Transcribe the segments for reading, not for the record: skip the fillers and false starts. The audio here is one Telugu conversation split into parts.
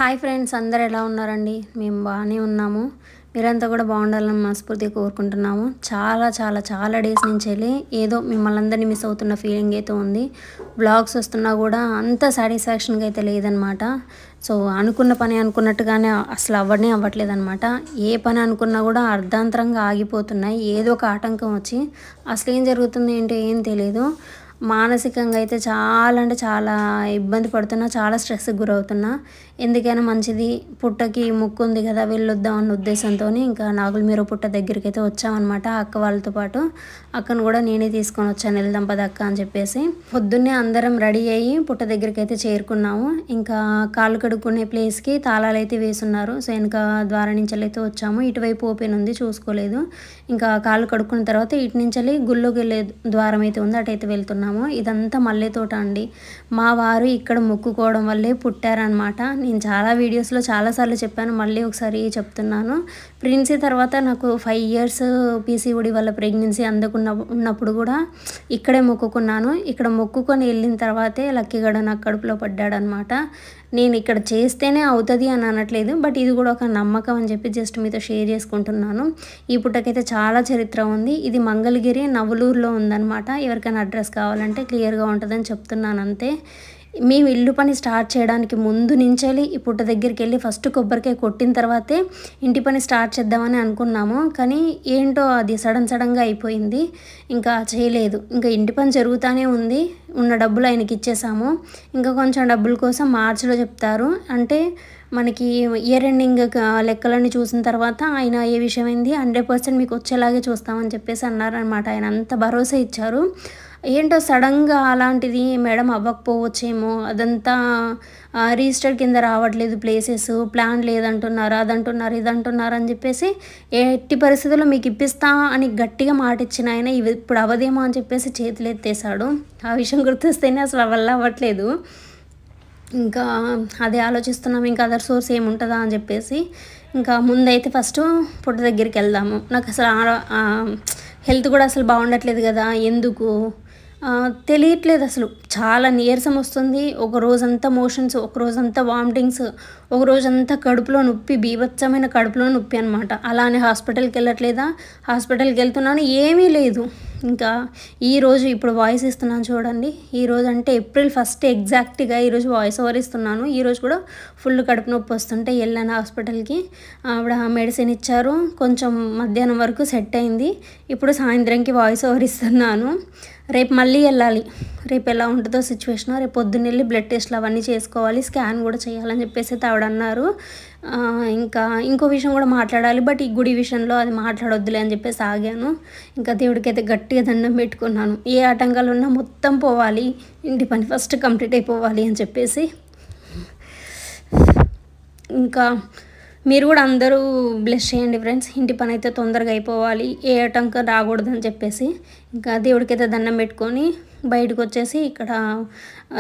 హాయ్ ఫ్రెండ్స్, అందరూ ఎలా ఉన్నారండి? మేము బాగానే ఉన్నాము. మీరంతా కూడా బాగుండాలని మనస్ఫూర్తిగా కోరుకుంటున్నాము. చాలా చాలా చాలా డేస్ నుంచి వెళ్ళి ఏదో మిమ్మల్ని అందరినీ మిస్ అవుతున్న ఫీలింగ్ అయితే ఉంది. బ్లాగ్స్ వస్తున్నా కూడా అంత సాటిస్ఫాక్షన్గా అయితే లేదనమాట. సో అనుకున్న పని అనుకున్నట్టుగానే అసలు అవ్వట్లేదనమాట. ఏ పని అనుకున్నా కూడా అర్ధాంతరంగా ఆగిపోతున్నాయి. ఏదో ఒక ఆటంకం వచ్చి అసలు ఏం జరుగుతుంది ఏంటో ఏం తెలియదు. మానసికంగా అయితే చాలా అంటే చాలా ఇబ్బంది పడుతున్నా, చాలా స్ట్రెస్కి గురవుతున్నా. ఎందుకైనా మంచిది, పుట్టకి ముక్కు ఉంది కదా, వెళ్ళొద్దాం అన్న ఉద్దేశంతో ఇంకా నాగులమీర పుట్ట దగ్గరికి అయితే వచ్చామన్నమాట. అక్క వాళ్ళతో పాటు అక్కను కూడా నేనే తీసుకొని వచ్చాను, వెళ్దాం పద అక్క అని చెప్పేసి. పొద్దున్నే అందరం రెడీ అయ్యి పుట్ట దగ్గరికి అయితే చేరుకున్నాము. ఇంకా కాళ్ళు కడుక్కునే ప్లేస్కి తాళాలు అయితే వేసున్నారు. సో వెనక ద్వారం నుంచి అయితే వచ్చాము. ఇటువైపు ఓపెన్ ఉంది, చూసుకోలేదు. ఇంకా కాళ్ళు కడుక్కున్న తర్వాత ఇటు నుంచి గుళ్ళోకి వెళ్ళే ద్వారం అయితే ఉంది, అటైతే వెళ్తున్నాము. ఇదంతా మల్లె తోట అండి. మా వారు ఇక్కడ మొక్కుకోవడం వల్లే పుట్టారనమాట. నేను చాలా వీడియోస్లో చాలాసార్లు చెప్పాను, మళ్ళీ ఒకసారి చెప్తున్నాను. ప్రెగ్నెన్సీ తర్వాత నాకు 5 years పీసీఓడి వల్ల ప్రెగ్నెన్సీ ఉన్నప్పుడు కూడా ఇక్కడే మొక్కుకున్నాను. ఇక్కడ మొక్కుకొని వెళ్ళిన తర్వాతే లక్కీగడ నాకు కడుపులో పడ్డాడనమాట. నేను ఇక్కడ చేస్తేనే అవుతుంది అని అనట్లేదు, బట్ ఇది కూడా ఒక నమ్మకం అని చెప్పి జస్ట్ మీతో షేర్ చేసుకుంటున్నాను. ఈ పుట్టకైతే చాలా చరిత్ర ఉంది. ఇది మంగళగిరి నవలూరులో ఉందన్నమాట. ఎవరికైనా అడ్రస్ కావాలంటే క్లియర్గా ఉంటుందని చెప్తున్నాను అంతే. మేము ఇల్లు పని స్టార్ట్ చేయడానికి ముందు నుంచెల్లి ఈ పుట్ట దగ్గరికి వెళ్ళి ఫస్ట్ కొబ్బరికాయ కొట్టిన తర్వాతే ఇంటి పని స్టార్ట్ చేద్దామని అనుకున్నాము. కానీ ఏంటో అది సడన్గా అయిపోయింది, ఇంకా చేయలేదు. ఇంకా ఇంటి పని జరుగుతూనే ఉంది. ఉన్న డబ్బులు ఆయనకి ఇచ్చేసాము. ఇంకా కొంచెం డబ్బుల కోసం మార్చిలో చెప్తారు, అంటే మనకి ఇయర్ ఎండింగ్ లెక్కలన్నీ చూసిన తర్వాత ఆయన ఏ విషయమైంది 100% మీకు వచ్చేలాగే చూస్తామని చెప్పేసి అన్నారనమాట. ఆయన అంత భరోసా ఇచ్చారు. ఏంటో సడన్గా అలాంటిది మేడం అవ్వకపోవచ్చేమో, అదంతా రిజిస్టర్ కింద రావట్లేదు, ప్లేసెస్ ప్లాన్ లేదంటున్నారు, అదంటున్నారు ఇదంటున్నారు అని చెప్పేసి ఎట్టి పరిస్థితుల్లో మీకు ఇప్పిస్తా అని గట్టిగా మాట ఇచ్చిన ఆయన ఇప్పుడు అవ్వదేమో అని చెప్పేసి చేతులు ఎత్తేసాడు. ఆ విషయం గుర్తొస్తేనే అసలు అవ్వట్లేదు. ఇంకా అదే ఆలోచిస్తున్నాం, ఇంకా అదర్ సోర్స్ ఏముంటుందా అని చెప్పేసి. ఇంకా ముందైతే ఫస్ట్ పుట్ట దగ్గరికి వెళ్దాము. నాకు అసలు హెల్త్ కూడా అసలు బాగుండట్లేదు కదా, ఎందుకు తెలియట్లేదు. అసలు చాలా నీరసం వస్తుంది. ఒక రోజంతా మోషన్స్, ఒక రోజంతా వామిటింగ్స్, ఒక రోజంతా కడుపులో నొప్పి, బీభత్సమైన కడుపులో నొప్పి అనమాట. అలానే హాస్పిటల్కి వెళ్ళట్లేదా, హాస్పిటల్కి వెళ్తున్నాను, ఏమీ లేదు. ఇంకా ఈరోజు ఇప్పుడు వాయిస్ ఇస్తున్నాను చూడండి. ఈరోజు అంటే April 1 ఎగ్జాక్ట్గా ఈరోజు వాయిస్ ఓవర్ ఇస్తున్నాను. ఈరోజు కూడా ఫుల్ కడుపు నొప్పి వస్తుంటే వెళ్ళాను హాస్పిటల్కి. ఆవిడ మెడిసిన్ ఇచ్చారు, కొంచెం మధ్యాహ్నం వరకు సెట్ అయింది. ఇప్పుడు సాయంత్రంకి వాయిస్ ఓవర్ ఇస్తున్నాను. రేపు మళ్ళీ వెళ్ళాలి. రేపు ఎలా ఉంటుందో సిచ్యువేషన్, రేపు పొద్దున్న వెళ్ళి బ్లడ్ టెస్ట్లు అవన్నీ చేసుకోవాలి, స్కాన్ కూడా చేయాలని చెప్పేసి ఆవిడ అన్నారు. ఇంకా ఇంకో విషయం కూడా మాట్లాడాలి, బట్ ఈ గుడి విషయంలో అది మాట్లాడొద్దులే అని చెప్పేసి ఆగాను. ఇంకా దేవుడికైతే గట్టిగా దండం పెట్టుకున్నాను, ఏ ఆటంకాలు ఉన్నా మొత్తం పోవాలి, ఇంటి పని ఫస్ట్ కంప్లీట్ అయిపోవాలి అని చెప్పేసి. ఇంకా మీరు కూడా అందరూ బ్లెస్ చేయండి ఫ్రెండ్స్, ఇంటి పని అయితే తొందరగా అయిపోవాలి, ఏ ఆటంకం రాకూడదని చెప్పేసి. ఇంకా దేవుడికైతే దండం పెట్టుకొని బయటకు వచ్చేసి ఇక్కడ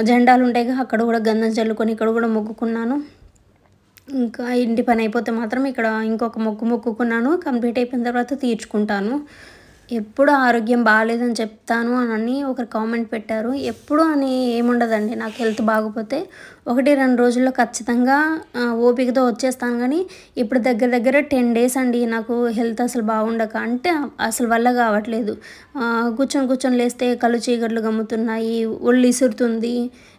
జెండాలు ఉంటాయి, అక్కడ కూడా గంధం చల్లుకొని ఇక్కడ కూడా మొక్కుకున్నాను. ఇంకా ఇంటి పని అయిపోతే మాత్రం ఇక్కడ ఇంకొక మొక్కుకున్నాను. కంప్లీట్ అయిపోయిన తర్వాత తీర్చుకుంటాను. ఎప్పుడు ఆరోగ్యం బాగాలేదని చెప్తాను అని ఒకరు కామెంట్ పెట్టారు. ఎప్పుడు అని ఏముండదండి, నాకు హెల్త్ బాగోపోతే 1-2 రోజుల్లో ఖచ్చితంగా ఓపికతో వచ్చేస్తాను. కానీ ఇప్పుడు దగ్గర 10 days అండి నాకు హెల్త్ అసలు బాగుండక, అంటే అసలు వల్ల కావట్లేదు. కూర్చొని లేస్తే కళ్ళు చీకట్లు గమ్ముతున్నాయి, ఒళ్ళు ఇసురుతుంది,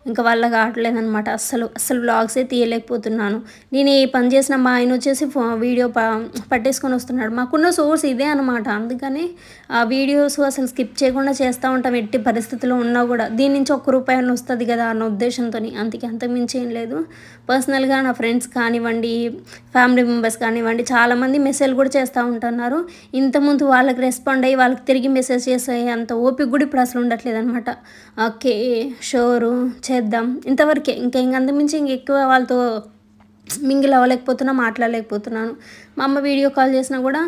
ఇంకా వల్ల కావట్లేదు అనమాట. అస్సలు వ్లాగ్సే తీయలేకపోతున్నాను. నేను ఏ పని చేసినా మా ఆయన వచ్చేసి వీడియో పట్టేసుకొని వస్తున్నాడు. మాకున్న సోర్స్ ఇదే అనమాట. అందుకని ఆ వీడియోస్ అసలు స్కిప్ చేయకుండా చేస్తూ ఉంటాం ఎట్టి పరిస్థితుల్లో ఉన్నా కూడా. దీని నుంచి ₹1 వస్తుంది కదా అన్న ఉద్దేశంతో, అంతకుమించి ఏం లేదు. పర్సనల్గా నా ఫ్రెండ్స్ కానివ్వండి, ఫ్యామిలీ మెంబర్స్ కానివ్వండి, చాలామంది మెసేజ్ కూడా చేస్తూ ఉంటున్నారు. ఇంతకుముందు వాళ్ళకి రెస్పాండ్ అయ్యి వాళ్ళకి తిరిగి మెసేజ్ చేసే అంత ఓపిక కూడా ఇప్పుడు అసలు ఉండట్లేదు అనమాట. ఓకే షోరు చేద్దాం ఇంతవరకే, ఇంకా అంతకుమించి ఎక్కువ వాళ్ళతో మింగిల్ అవ్వలేకపోతున్నా, మాట్లాడలేకపోతున్నాను. మా అమ్మ వీడియో కాల్ చేసినా కూడా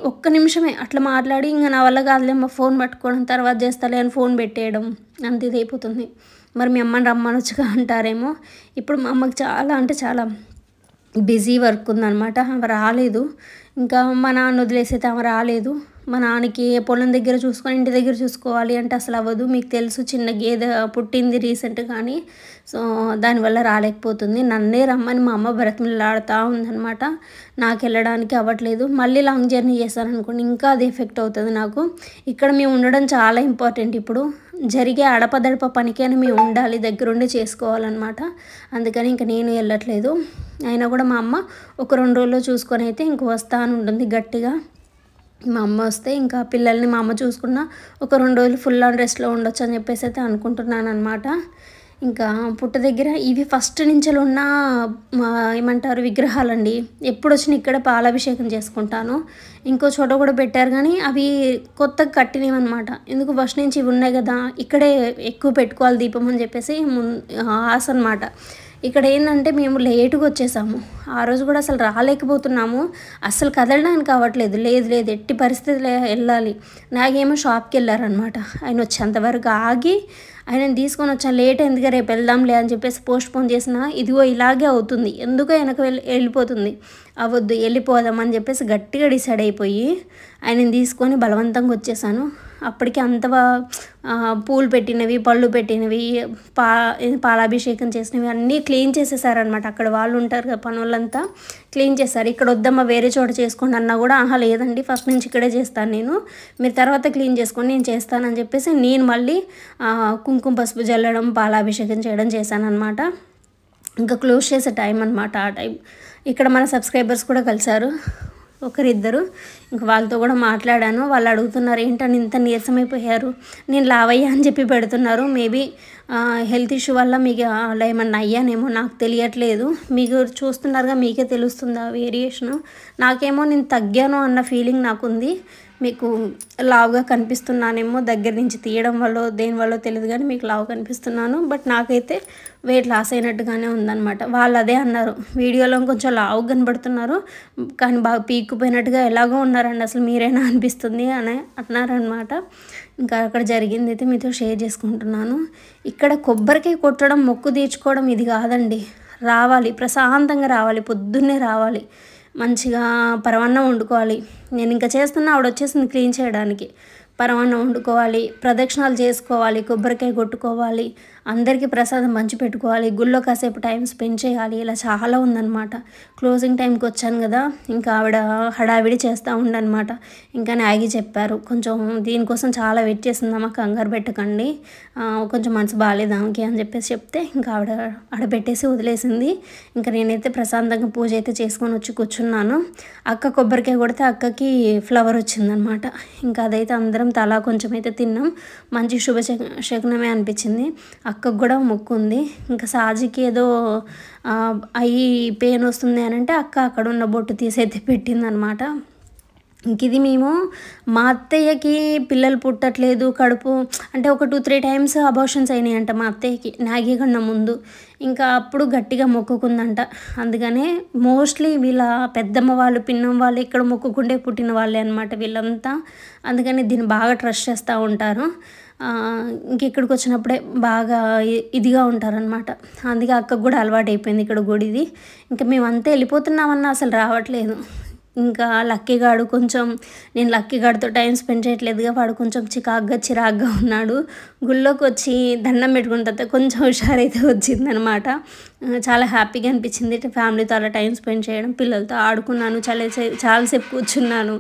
ఒక్క నిమిషమే అట్లా మాట్లాడి, ఇంకా నా వల్ల కాదులే మా ఫోన్ పట్టుకోవడం, తర్వాత చేస్తాలే అని ఫోన్ పెట్టేయడం, అంత ఇది అయిపోతుంది. మరి మీ అమ్మని రమ్మనొచ్చుగా అంటారేమో. ఇప్పుడు మా అమ్మకి చాలా అంటే చాలా బిజీ వర్క్ ఉందనమాట. ఆమె రాలేదు. ఇంకా మా నాన్న వదిలేసైతే ఆమె రాలేదు. మా నాన్నకి పొలం దగ్గర చూసుకొని ఇంటి దగ్గర చూసుకోవాలి అంటే అసలు అవ్వదు. మీకు తెలుసు చిన్న గేదె పుట్టింది రీసెంట్‌గాని. సో, దానివల్ల రాలేకపోతుంది. నన్నే రమ్మని మా అమ్మ బ్రతిమిలాడుతా ఉందనమాట. నాకెళ్ళడానికి అవ్వట్లేదు. మళ్ళీ లాంగ్ జర్నీ చేశాననుకోండి ఇంకా అది ఎఫెక్ట్ అవుతుంది నాకు. ఇక్కడ మేము ఉండడం చాలా ఇంపార్టెంట్ ఇప్పుడు. జరిగే అడపదడప పనికైనా మేము ఉండాలి. దగ్గరుండి చేసుకోవాలన్నమాట. అందుకని ఇంక నేను వెళ్ళట్లేదు. అయినా కూడా మా అమ్మ ఒక 2 రోజుల్లో చూసుకొని అయితే ఇంక వస్తా అని ఉంటుంది గట్టిగా. మా అమ్మ వస్తే ఇంకా పిల్లల్ని మా అమ్మ చూసుకున్న ఒక 2 రోజులు ఫుల్ ఆన్ రెస్ట్‌లో ఉండొచ్చు అని చెప్పేసి అయితే అనుకుంటున్నానన్నమాట. ఇంకా పుట్ట దగ్గర ఇవి ఫస్ట్ నుంచెలున్న ఏమంటారు విగ్రహాలండి. ఎప్పుడొచ్చినా ఇక్కడే పాలాభిషేకం చేసుకుంటాను. ఇంకో చోట కూడా పెట్టారు కానీ అవి కొత్తగా కట్టినవన్నమాట. ఎందుకు ఫస్ట్ నుంచి ఇవి ఉన్నాయి కదా, ఇక్కడే ఎక్కువ పెట్టుకోవాలి దీపం అని చెప్పేసి ఆశ అనమాట. ఇక్కడ ఏంటంటే మేము లేటుగా వచ్చేసాము. ఆ రోజు కూడా అసలు రాలేకపోతున్నాము. అస్సలు కదలడానికి అవ్వట్లేదు. లేదు ఎట్టి పరిస్థితుల్లో వెళ్ళాలి. నాగేమో షాప్కి వెళ్ళారనమాట. ఆయన వచ్చేంతవరకు ఆగి ఆయనను తీసుకొని వచ్చాను. లేట్ అయిందిగా రేపు వెళ్దాంలే అని చెప్పేసి పోస్ట్పోన్ చేసినా ఇదిగో ఇలాగే అవుతుంది. ఎందుకో వెనక వెళ్ళిపోతుంది. అవద్దు వెళ్ళిపోదామని చెప్పేసి గట్టిగా డిసైడ్ అయిపోయి ఆయనని తీసుకొని బలవంతంగా వచ్చేసాను. అప్పటికి అంత పూలు పెట్టినవి, పళ్ళు పెట్టినవి, పాలాభిషేకం చేసినవి అన్నీ క్లీన్ చేసేసారనమాట. అక్కడ వాళ్ళు ఉంటారు కదా పనులంతా క్లీన్ చేశారు. ఇక్కడ వద్దమ్మా వేరే చోట చేసుకోండి అన్నా కూడా ఆహా లేదండి ఫస్ట్ నుంచి ఇక్కడే చేస్తాను నేను, మీరు తర్వాత క్లీన్ చేసుకొని నేను చేస్తానని చెప్పేసి నేను మళ్ళీ కుంకుమ పసుపు జల్లడం, పాలాభిషేకం చేయడం చేశానన్నమాట. ఇంకా క్లోజ్ చేసే టైం అనమాట ఆ టైం. ఇక్కడ మన సబ్స్క్రైబర్స్ కూడా కలిసారు ఒకరిద్దరు. ఇంక వాళ్ళతో కూడా మాట్లాడాను. వాళ్ళు అడుగుతున్నారు ఏంటని ఇంత నీరసమైపోయారు, నేను లావయ్యా అని చెప్పి పెడుతున్నారు. మేబీ హెల్త్ ఇష్యూ వల్ల మీకు అలా ఏమన్నా అయ్యానేమో నాకు తెలియట్లేదు. మీకు చూస్తున్నారుగా మీకే తెలుస్తుంది ఆ వేరియేషను. నాకేమో నేను తగ్గాను అన్న ఫీలింగ్ నాకుంది. మీకు లావుగా కనిపిస్తున్నానేమో దగ్గర నుంచి తీయడం వల్ల దేనివల్ల తెలియదు కానీ మీకు లావు కనిపిస్తున్నాను. బట్ నాకైతే వెయిట్ లాస్ అయినట్టుగానే ఉందన్నమాట. వాళ్ళు అదే అన్నారు, వీడియోలో కొంచెం లావు కనబడుతున్నారు కానీ బాగా పీక్కుపోయినట్టుగా ఎలాగో ఉన్నారండి అసలు మీరైనా అనిపిస్తుంది అని అన్నారనమాట. ఇంకా అక్కడ జరిగింది అయితే మీతో షేర్ చేసుకుంటున్నాను. ఇక్కడ కొబ్బరికాయ కొట్టడం మొక్కు తీర్చుకోవడం ఇది కాదండి. రావాలి ప్రశాంతంగా రావాలి, పొద్దున్నే రావాలి, మంచిగా పరమాన్నం వండుకోవాలి. నేను ఇంకా చేస్తున్నా ఆవిడ వచ్చేసింది క్లీన్ చేయడానికి. పరమాన్నం వండుకోవాలి, ప్రదక్షిణాలు చేసుకోవాలి, కొబ్బరికాయ కొట్టుకోవాలి, అందరికీ ప్రసాదం పంచి పెట్టుకోవాలి, గుళ్ళో కాసేపు టైం స్పెండ్ చేయాలి. ఇలా చాలా ఉందన్నమాట. క్లోజింగ్ టైంకి వచ్చాను కదా, ఇంకా ఆవిడ హడావిడి చేస్తూ ఉండనమాట. ఇంకా ఆగి చెప్పారు కొంచెం దీనికోసం చాలా వెయిట్ చేసిందమ్మా, కంగారు పెట్టకండి, కొంచెం మనసు బాగాలేదు ఆమెకి అని చెప్పేసి చెప్తే ఇంకా ఆవిడ ఆడబెట్టేసి వదిలేసింది. ఇంకా నేనైతే ప్రశాంతంగా పూజ అయితే చేసుకొని వచ్చి కూర్చున్నాను. అక్క కొబ్బరికాయ కొడితే అక్కకి ఫ్లవర్ వచ్చిందనమాట. ఇంకా అదైతే అందరం తలా కొంచెం అయితే తిన్నాం. మంచి శకునమే అనిపించింది. అక్కకు కూడా మొక్కు ఉంది. ఇంకా సాజికి ఏదో అయ్యి పెయిన్ వస్తుంది అని అంటే అక్క అక్కడ ఉన్న బొట్టు తీసైతే పెట్టిందనమాట. ఇంక ఇది మేము మా అత్తయ్యకి పిల్లలు పుట్టట్లేదు, కడుపు అంటే ఒక 2-3 టైమ్స్ అబార్షన్స్ అయినాయంట మా అత్తయ్యకి నాగి కన్నా ముందు. ఇంకా అప్పుడు గట్టిగా మొక్కుకుందంట. అందుకనే మోస్ట్లీ వీళ్ళ పెద్దమ్మ వాళ్ళు, పిన్నమ్మ వాళ్ళు ఇక్కడ మొక్కుకుంటే పుట్టిన వాళ్ళే అనమాట వీళ్ళంతా. అందుకని దీన్ని బాగా ట్రస్ట్ చేస్తూ ఉంటారు. ఇంక ఇక్కడికి వచ్చినప్పుడే బాగా ఇదిగా ఉంటారనమాట. అందుకే అక్కకు కూడా అలవాటు అయిపోయింది ఇక్కడ గుడిది. ఇంకా మేమంతా వెళ్ళిపోతున్నామన్నా అసలు రావట్లేదు. ఇంకా లక్కీగాడు కొంచెం, నేను లక్కీగాడితో టైం స్పెండ్ చేయట్లేదుగా, వాడు కొంచెం చిరాగ్గా ఉన్నాడు. గుళ్ళోకి వచ్చి దండం పెట్టుకున్న తర్వాత కొంచెం హుషారైతే వచ్చిందనమాట. చాలా హ్యాపీగా అనిపించింది ఫ్యామిలీతో అలా టైం స్పెండ్ చేయడం. పిల్లలతో ఆడుకున్నాను, చాలాసేపు కూర్చున్నాను.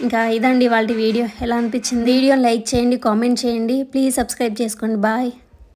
ఇంకా ఇదండి వాళ్ళ వీడియో. ఎలా అనిపించింది? వీడియో లైక్ చేయండి, కామెంట్ చేయండి, ప్లీజ్ సబ్స్క్రైబ్ చేసుకోండి. బాయ్.